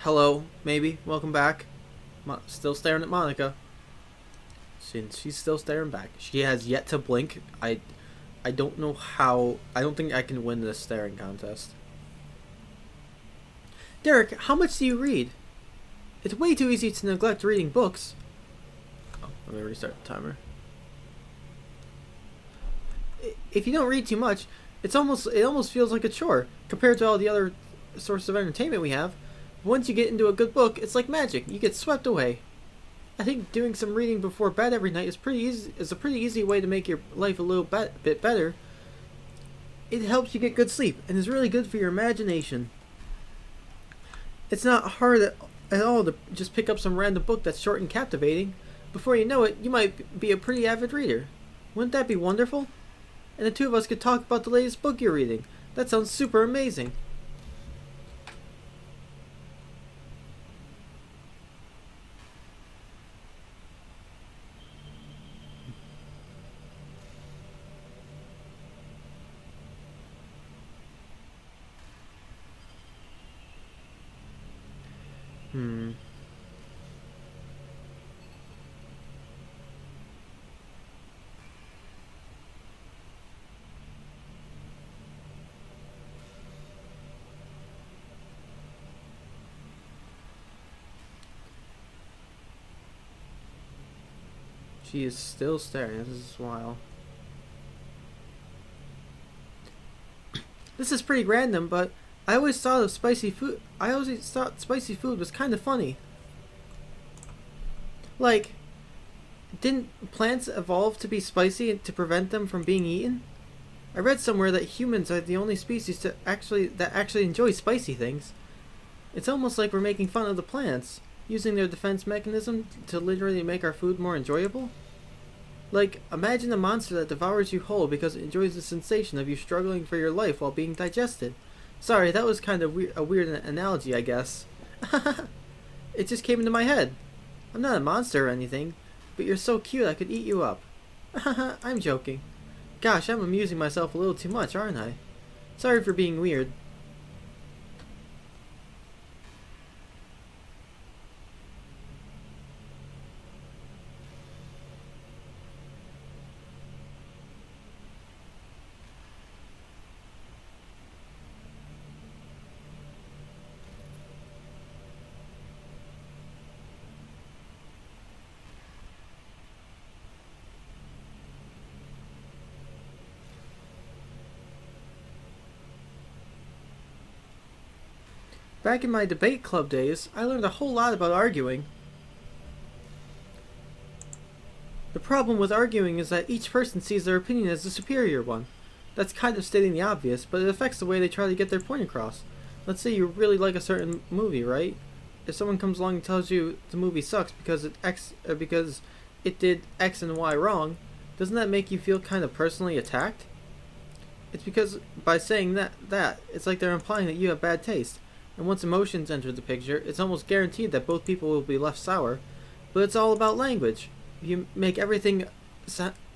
Hello, maybe. Welcome back. Still staring at Monika. Since she's still staring back. She has yet to blink. I don't know how. I don't think I can win this staring contest. Derek, how much do you read? It's way too easy to neglect reading books. Oh, let me restart the timer. If you don't read too much, it almost feels like a chore compared to all the other sources of entertainment we have. Once you get into a good book, it's like magic. You get swept away. I think doing some reading before bed every night is a pretty easy way to make your life a little bit better. It helps you get good sleep and is really good for your imagination. It's not hard at all to just pick up some random book that's short and captivating. Before you know it, you might be a pretty avid reader. Wouldn't that be wonderful? And the two of us could talk about the latest book you're reading. That sounds super amazing. Hmm. She is still staring. This is wild. This is pretty random, but I always thought spicy food was kind of funny. Like, didn't plants evolve to be spicy to prevent them from being eaten? I read somewhere that humans are the only species that actually enjoy spicy things. It's almost like we're making fun of the plants, using their defense mechanism to literally make our food more enjoyable. Like, imagine a monster that devours you whole because it enjoys the sensation of you struggling for your life while being digested. Sorry, that was kind of a weird analogy, I guess. It just came into my head. I'm not a monster or anything, but you're so cute I could eat you up. I'm joking. Gosh, I'm amusing myself a little too much, aren't I? Sorry for being weird. Back in my debate club days, I learned a whole lot about arguing. The problem with arguing is that each person sees their opinion as the superior one. That's kind of stating the obvious, but it affects the way they try to get their point across. Let's say you really like a certain movie, right? If someone comes along and tells you the movie sucks because it did X and Y wrong, doesn't that make you feel kind of personally attacked? It's because by saying that it's like they're implying that you have bad taste. And once emotions enter the picture, it's almost guaranteed that both people will be left sour. But it's all about language. If you make everything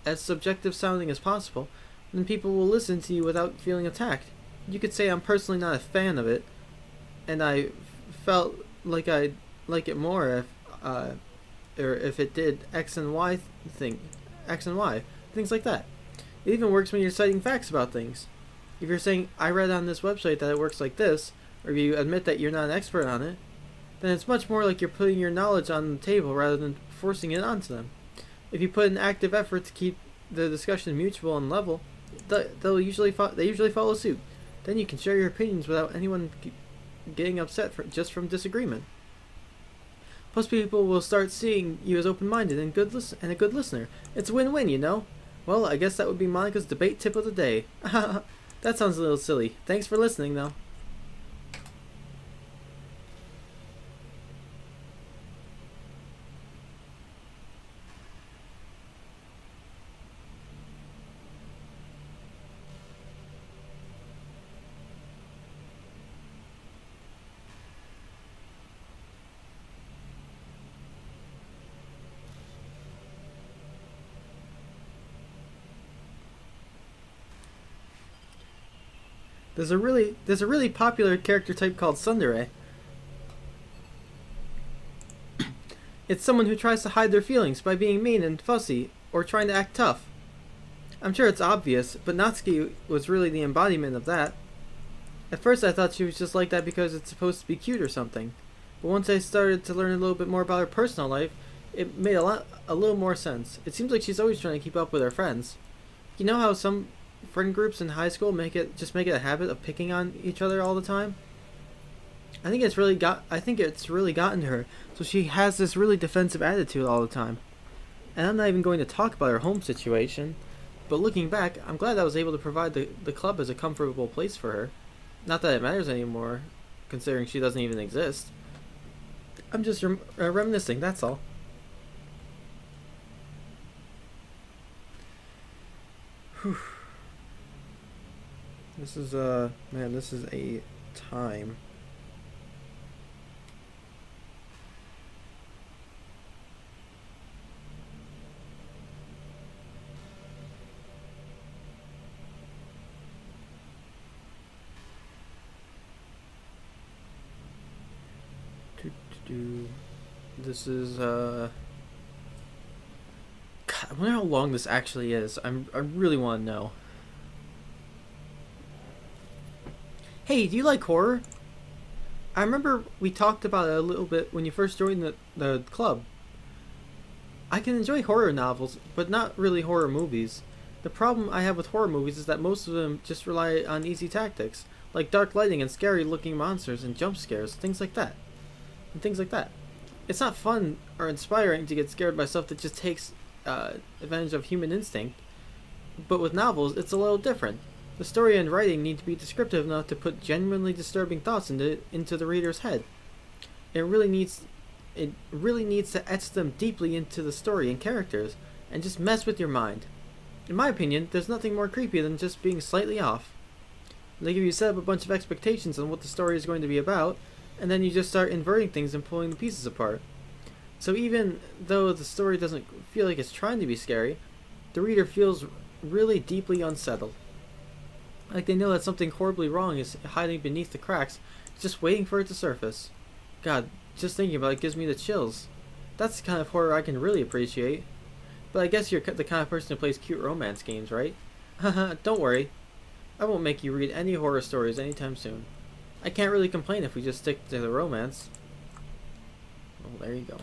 as subjective sounding as possible, then people will listen to you without feeling attacked. You could say I'm personally not a fan of it, and I felt like I'd like it more if it did X and Y, things like that. It even works when you're citing facts about things. If you're saying, I read on this website that it works like this, or you admit that you're not an expert on it, then it's much more like you're putting your knowledge on the table rather than forcing it onto them. If you put an active effort to keep the discussion mutual and level, they usually follow suit. Then you can share your opinions without anyone getting upset just from disagreement. Plus, people will start seeing you as open-minded and a good listener. It's a win-win, you know. Well, I guess that would be Monika's debate tip of the day. That sounds a little silly. Thanks for listening, though. There's a really popular character type called Tsundere. It's someone who tries to hide their feelings by being mean and fussy, or trying to act tough. I'm sure it's obvious, but Natsuki was really the embodiment of that. At first I thought she was just like that because it's supposed to be cute or something. But once I started to learn a little bit more about her personal life, it made a little more sense. It seems like she's always trying to keep up with her friends. You know how some friend groups in high school make it a habit of picking on each other all the time? I think it's really gotten to her, so she has this really defensive attitude all the time. And I'm not even going to talk about her home situation, but looking back, I'm glad I was able to provide the club as a comfortable place for her. Not that it matters anymore, considering she doesn't even exist. I'm just reminiscing, that's all. Whew. This is a time. This is God, I wonder how long this actually is. I really want to know. Hey, do you like horror? I remember we talked about it a little bit when you first joined the club. I can enjoy horror novels, but not really horror movies. The problem I have with horror movies is that most of them just rely on easy tactics, like dark lighting and scary looking monsters and jump scares, things like that. It's not fun or inspiring to get scared by stuff that just takes advantage of human instinct. But with novels, it's a little different. The story and writing need to be descriptive enough to put genuinely disturbing thoughts into the reader's head. It really needs to etch them deeply into the story and characters, and just mess with your mind. In my opinion, there's nothing more creepy than just being slightly off. They give you set up a bunch of expectations on what the story is going to be about, and then you just start inverting things and pulling the pieces apart. So even though the story doesn't feel like it's trying to be scary, the reader feels really deeply unsettled. Like they know that something horribly wrong is hiding beneath the cracks, just waiting for it to surface. God, just thinking about it gives me the chills. That's the kind of horror I can really appreciate. But I guess you're the kind of person who plays cute romance games, right? Haha, don't worry. I won't make you read any horror stories anytime soon. I can't really complain if we just stick to the romance. Well, there you go.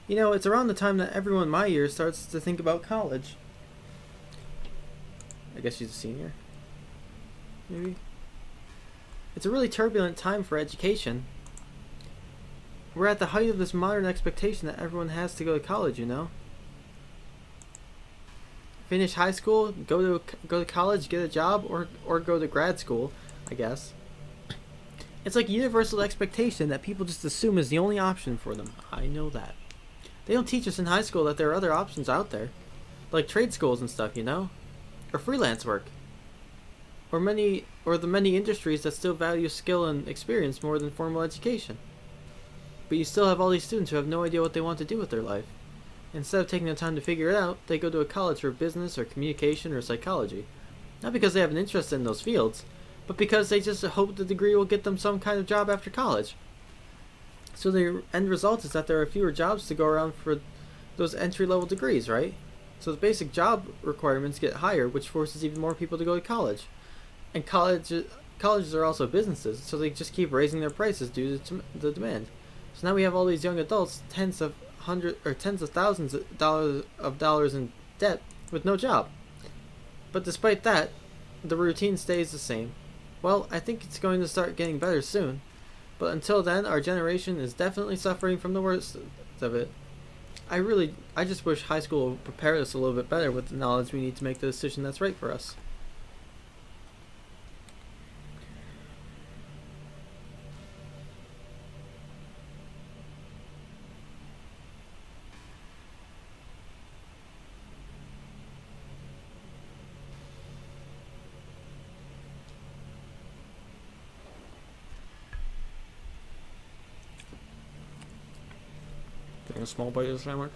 You know, it's around the time that everyone my year starts to think about college. I guess she's a senior. Maybe. It's a really turbulent time for education. We're at the height of this modern expectation that everyone has to go to college, you know? Finish high school, go to college, get a job, or go to grad school, I guess. It's like a universal expectation that people just assume is the only option for them. I know that. They don't teach us in high school that there are other options out there. Like trade schools and stuff, you know? Or freelance work. Or the many industries that still value skill and experience more than formal education. But you still have all these students who have no idea what they want to do with their life. Instead of taking the time to figure it out, they go to a college for business or communication or psychology. Not because they have an interest in those fields, but because they just hope the degree will get them some kind of job after college. So the end result is that there are fewer jobs to go around for those entry-level degrees, right? So the basic job requirements get higher, which forces even more people to go to college. And colleges are also businesses, so they just keep raising their prices due to the demand. So now we have all these young adults, tens of thousands of dollars in debt with no job. But despite that, the routine stays the same. Well, I think it's going to start getting better soon. But until then, our generation is definitely suffering from the worst of it. I just wish high school would prepare us a little bit better with the knowledge we need to make the decision that's right for us. A small bite of the sandwich.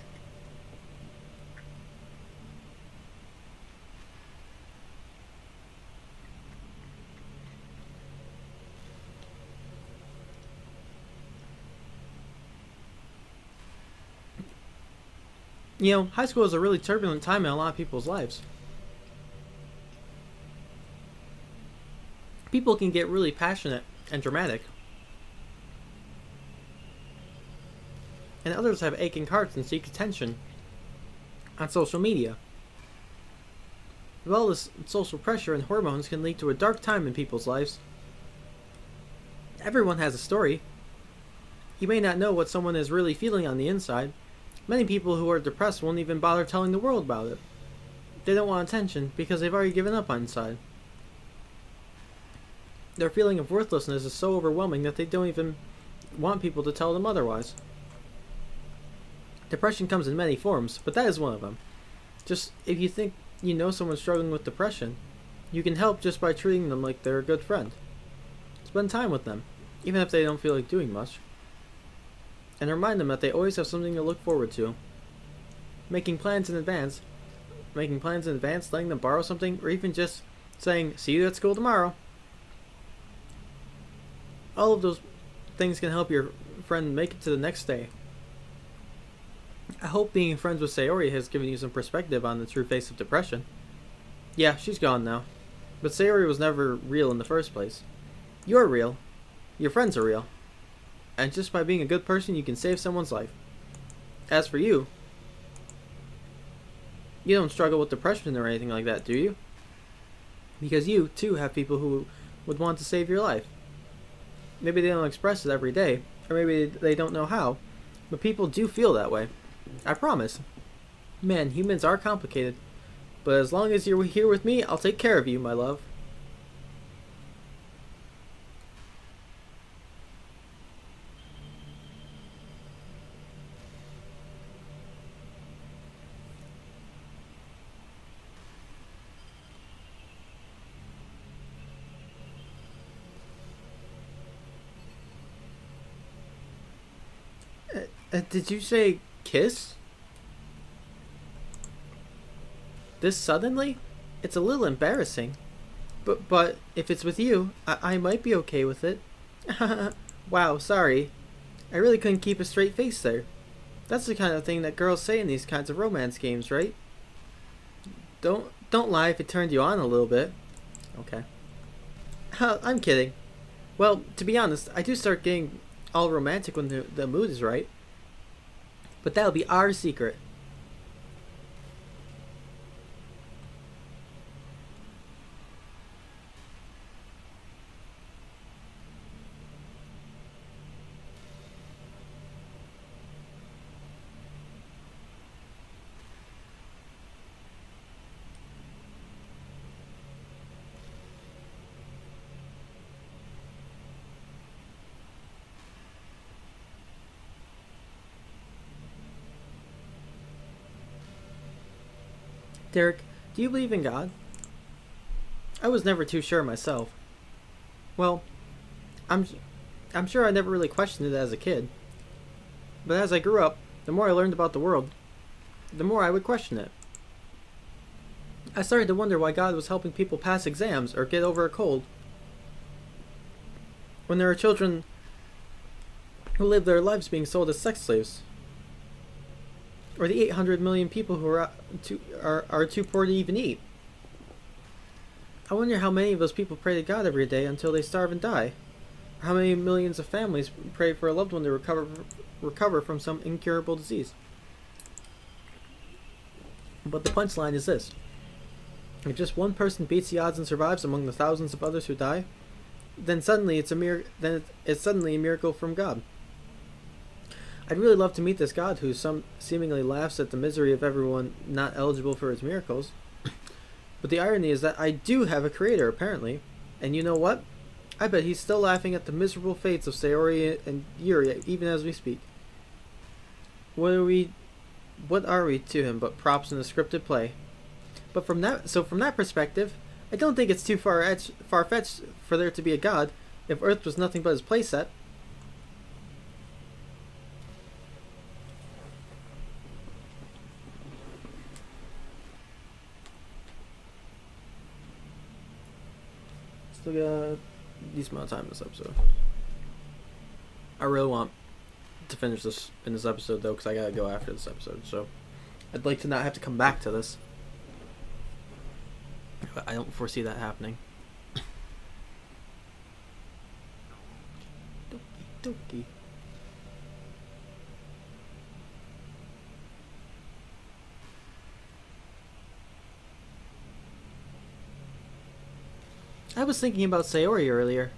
You know, high school is a really turbulent time in a lot of people's lives. People can get really passionate and dramatic. And others have aching hearts and seek attention on social media. All this social pressure and hormones can lead to a dark time in people's lives. Everyone has a story. You may not know what someone is really feeling on the inside. Many people who are depressed won't even bother telling the world about it. They don't want attention because they've already given up on inside. Their feeling of worthlessness is so overwhelming that they don't even want people to tell them otherwise. Depression comes in many forms, but that is one of them. Just if you think you know someone struggling with depression, you can help just by treating them like they're a good friend. Spend time with them, even if they don't feel like doing much. And remind them that they always have something to look forward to. Making plans in advance, letting them borrow something, or even just saying, "See you at school tomorrow." All of those things can help your friend make it to the next day. I hope being friends with Sayori has given you some perspective on the true face of depression. Yeah, she's gone now. But Sayori was never real in the first place. You're real. Your friends are real. And just by being a good person, you can save someone's life. As for you, you don't struggle with depression or anything like that, do you? Because you, too, have people who would want to save your life. Maybe they don't express it every day, or maybe they don't know how, but people do feel that way. I promise. Man, humans are complicated. But as long as you're here with me, I'll take care of you, my love. Did you say kiss? This suddenly? It's a little embarrassing. But if it's with you, I might be okay with it. Wow, sorry. I really couldn't keep a straight face there. That's the kind of thing that girls say in these kinds of romance games, right? Don't lie if it turned you on a little bit. Okay. I'm kidding. Well, to be honest, I do start getting all romantic when the mood is right. But that'll be our secret. Derek, do you believe in God? I was never too sure myself. Well, I'm sure I never really questioned it as a kid. But as I grew up, the more I learned about the world, the more I would question it. I started to wonder why God was helping people pass exams or get over a cold, when there are children who live their lives being sold as sex slaves. Or the 800 million people who are too poor to even eat. I wonder how many of those people pray to God every day until they starve and die. Or how many millions of families pray for a loved one to recover from some incurable disease. But the punchline is this. If just one person beats the odds and survives among the thousands of others who die, then suddenly it's suddenly a miracle from God. I'd really love to meet this God who seemingly laughs at the misery of everyone not eligible for his miracles. But the irony is that I do have a creator, apparently. And you know what? I bet he's still laughing at the miserable fates of Sayori and Yuri even as we speak. What are we to him but props in a scripted play? But from that perspective, I don't think it's too far-fetched for there to be a God if Earth was nothing but his playset. Still got a decent amount of time in this episode. I really want to finish this in this episode though, because I gotta go after this episode. So I'd like to not have to come back to this, but I don't foresee that happening. Doki Doki. I was thinking about Sayori earlier.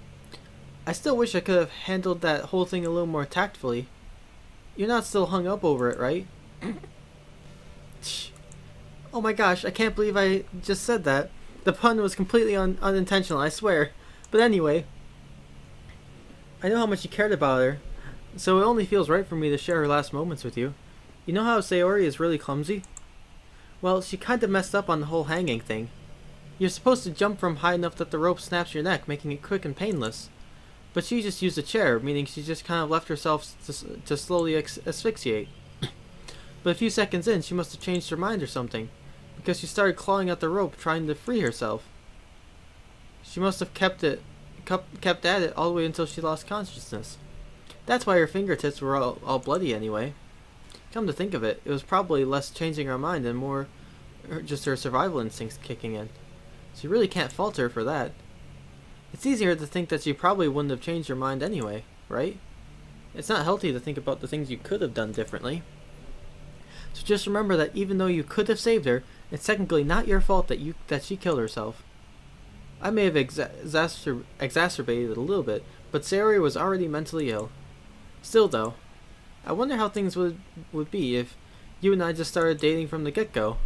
I still wish I could have handled that whole thing a little more tactfully. You're not still hung up over it, right? Oh my gosh, I can't believe I just said that. The pun was completely unintentional, I swear. But anyway, I know how much you cared about her, so it only feels right for me to share her last moments with you. You know how Sayori is really clumsy? Well, she kinda messed up on the whole hanging thing. You're supposed to jump from high enough that the rope snaps your neck, making it quick and painless. But she just used a chair, meaning she just kind of left herself to slowly asphyxiate. But a few seconds in, she must have changed her mind or something, because she started clawing at the rope, trying to free herself. She must have kept at it all the way until she lost consciousness. That's why her fingertips were all bloody anyway. Come to think of it, it was probably less changing her mind and more just her survival instincts kicking in. So you really can't fault her for that. It's easier to think that she probably wouldn't have changed her mind anyway, right? It's not healthy to think about the things you could have done differently. So just remember that even though you could have saved her, it's technically not your fault that she killed herself. I may have exacerbated it a little bit, but Sayori was already mentally ill. Still though, I wonder how things would be if you and I just started dating from the get-go.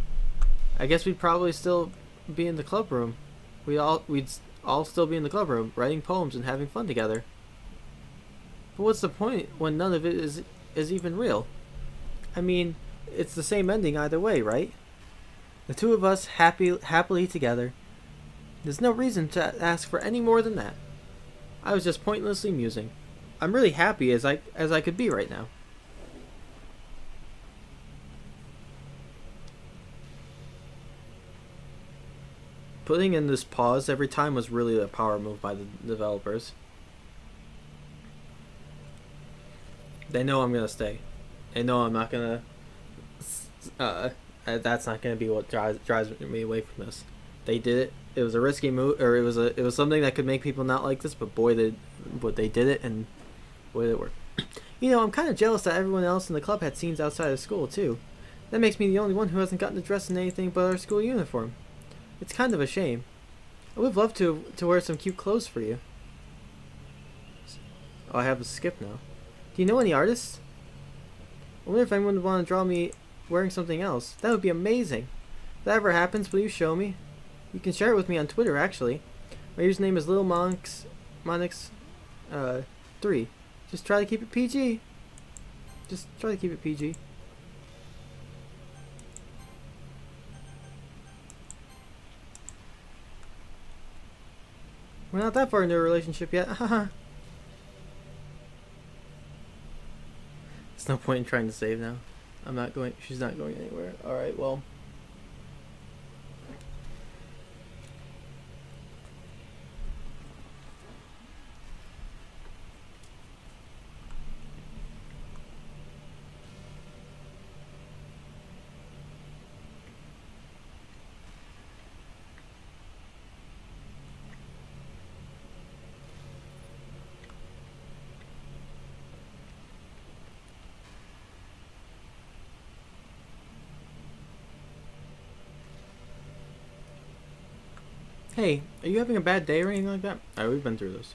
I guess we'd probably still be in the club room. We'd all still be in the club room, writing poems and having fun together. But what's the point when none of it is even real? I mean, it's the same ending either way, right? The two of us happily together. There's no reason to ask for any more than that. I was just pointlessly musing. I'm really happy as I could be right now. Putting in this pause every time was really a power move by the developers. They know I'm gonna stay. They know I'm not gonna. That's not gonna be what drives me away from this. They did it. It was a risky move, or it was something that could make people not like this. But boy, they did it, and boy, they worked. You know, I'm kind of jealous that everyone else in the club had scenes outside of school too. That makes me the only one who hasn't gotten to dress in anything but our school uniform. It's kind of a shame. I would have loved to wear some cute clothes for you. Oh, I have a skip now. Do you know any artists? I wonder if anyone would want to draw me wearing something else. That would be amazing. If that ever happens, will you show me? You can share it with me on Twitter, actually. My username is LilMonix 3. Just try to keep it PG. Just try to keep it PG. We're not that far into a relationship yet. Haha. There's no point in trying to save now. She's not going anywhere. Alright, well. Hey, are you having a bad day or anything like that? Alright, we've been through this.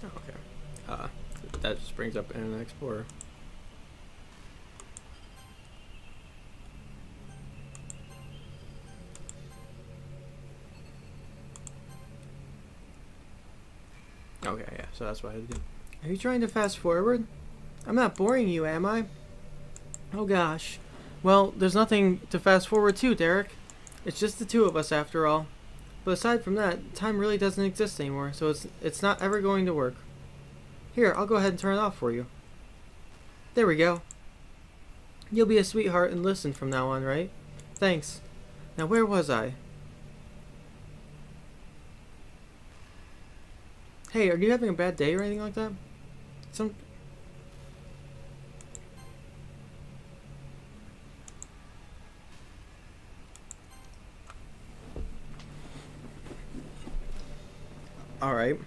Okay. That just brings up Internet Explorer. so that's what I had to do. Are you trying to fast forward? I'm not boring you, am I? Oh gosh. Well, there's nothing to fast forward to, Derek. It's just the two of us after all. But aside from that, time really doesn't exist anymore, so it's not ever going to work. Here, I'll go ahead and turn it off for you. There we go. You'll be a sweetheart and listen from now on, right? Thanks. Now where was I? Hey, are you having a bad day or anything like that? Alright.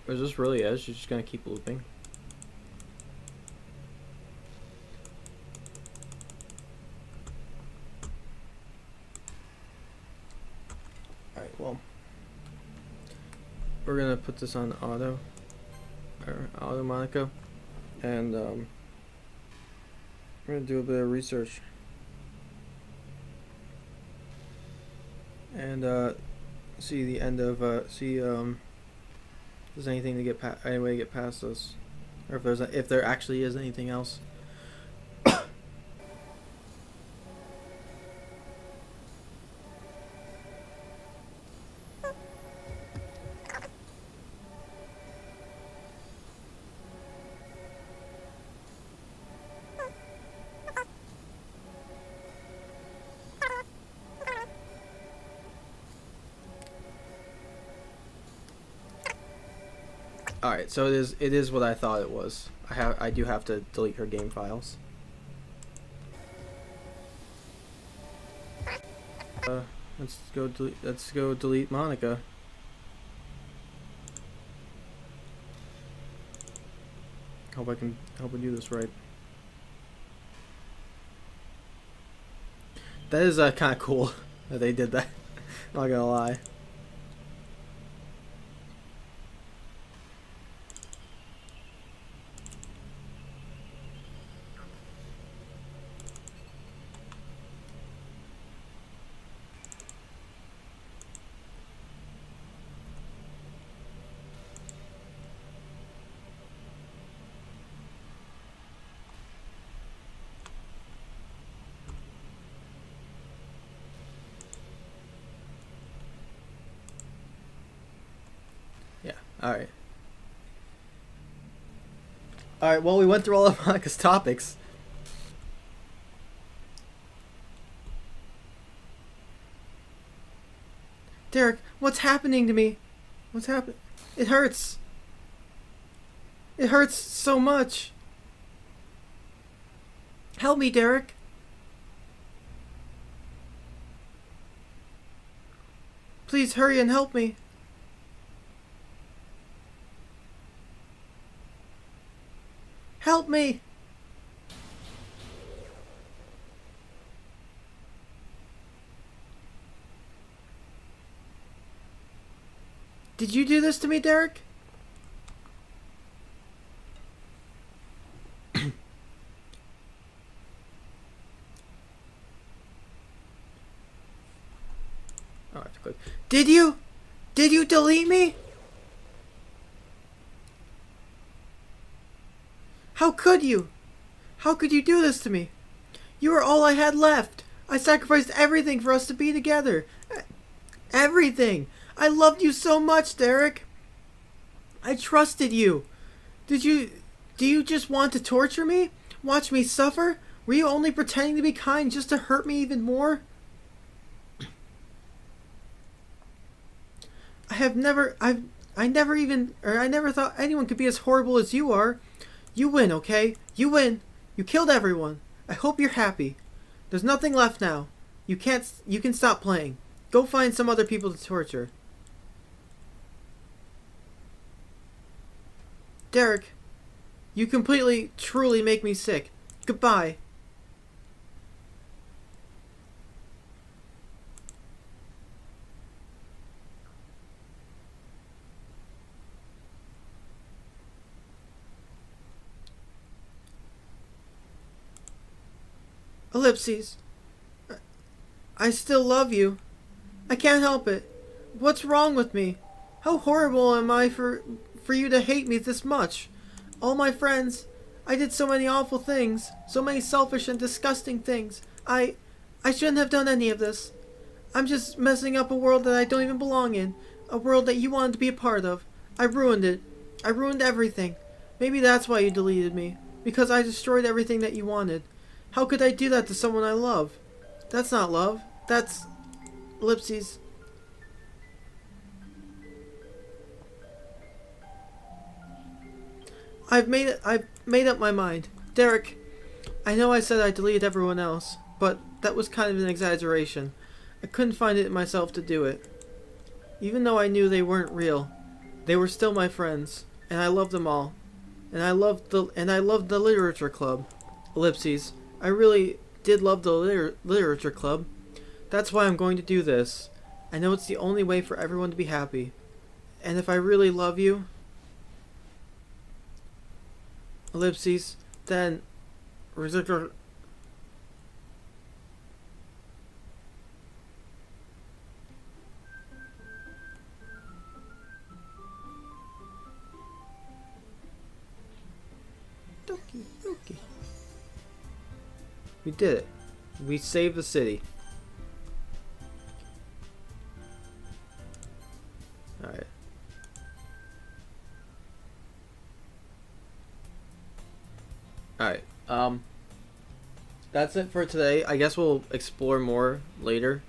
Is this really it? She's just gonna keep looping. Alright, well. We're gonna put this on auto. Or auto Monika. And, we're gonna do a bit of research. And, see the end of, if there's anything to get any way to get past this, or if there actually is anything else. Alright, so it is what I thought it was. I do have to delete her game files. Let's go delete Monika. Hope I do this right. That is kind of cool that they did that. Not gonna lie. Alright. Alright, well, we went through all of Monika's topics. Derek, what's happening to me? What's happening? It hurts. It hurts so much. Help me, Derek. Please hurry and help me. Help me! Did you do this to me, Derek? Oh, I have to click. Did you? Did you delete me? How could you? How could you do this to me? You were all I had left. I sacrificed everything for us to be together. Everything. I loved you so much, Derek. I trusted you. Do you just want to torture me? Watch me suffer? Were you only pretending to be kind just to hurt me even more? I never thought anyone could be as horrible as you are. You win, okay? You win. You killed everyone. I hope you're happy. There's nothing left now. You can stop playing. Go find some other people to torture. Derek, you completely, truly make me sick. Goodbye. Ellipses. I still love you. I can't help it. What's wrong with me? How horrible am I for you to hate me this much? All my friends, I did so many awful things, so many selfish and disgusting things. I shouldn't have done any of this. I'm just messing up a world that I don't even belong in, a world that you wanted to be a part of. I ruined it. I ruined everything. Maybe that's why you deleted me, because I destroyed everything that you wanted. How could I do that to someone I love? That's not love. That's ellipses. I've made up my mind. Derek, I know I said I deleted everyone else, but that was kind of an exaggeration. I couldn't find it in myself to do it. Even though I knew they weren't real, they were still my friends, and I loved them all. And I loved the literature club. Ellipses. I really did love the literature club. That's why I'm going to do this. I know it's the only way for everyone to be happy. And if I really love you, ellipses, then residual. Doki Doki. We did it. We saved the city. Alright. Alright. That's it for today. I guess we'll explore more later.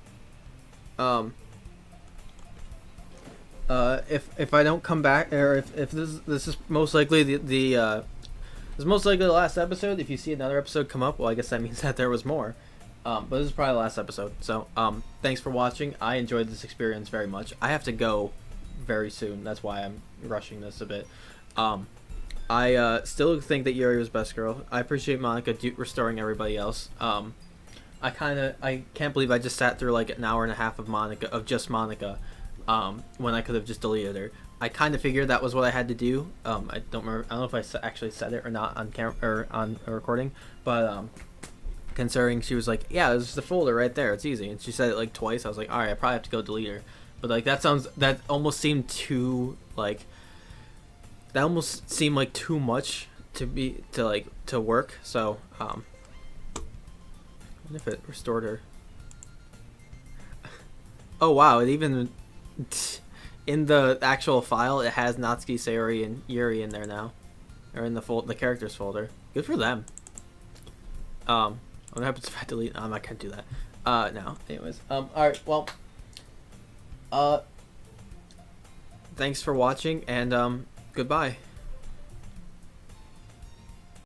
If I don't come back, or if this is most likely this is most likely the last episode. If you see another episode come up, well, I guess that means that there was more. But this is probably the last episode. So, thanks for watching. I enjoyed this experience very much. I have to go very soon. That's why I'm rushing this a bit. I still think that Yuri was best girl. I appreciate Monika restoring everybody else. I can't believe I just sat through like an hour and a half of just Monika, when I could have just deleted her. I kind of figured that was what I had to do. I don't remember. I don't know if I actually said it or not on camera or on a recording, but considering she was like, yeah, there's the folder right there. It's easy, and she said it like twice. I was like, all right, I probably have to go delete her. But like that almost seemed too like. That almost seemed like too much to work. So I wonder if it restored her. Oh wow! It even in the actual file it has Natsuki, Sayori, and Yuri in there now, or in the characters folder. Good for them. What happens if I delete? I'm not gonna do that. No. Anyways. All right. Well. Thanks for watching, and goodbye.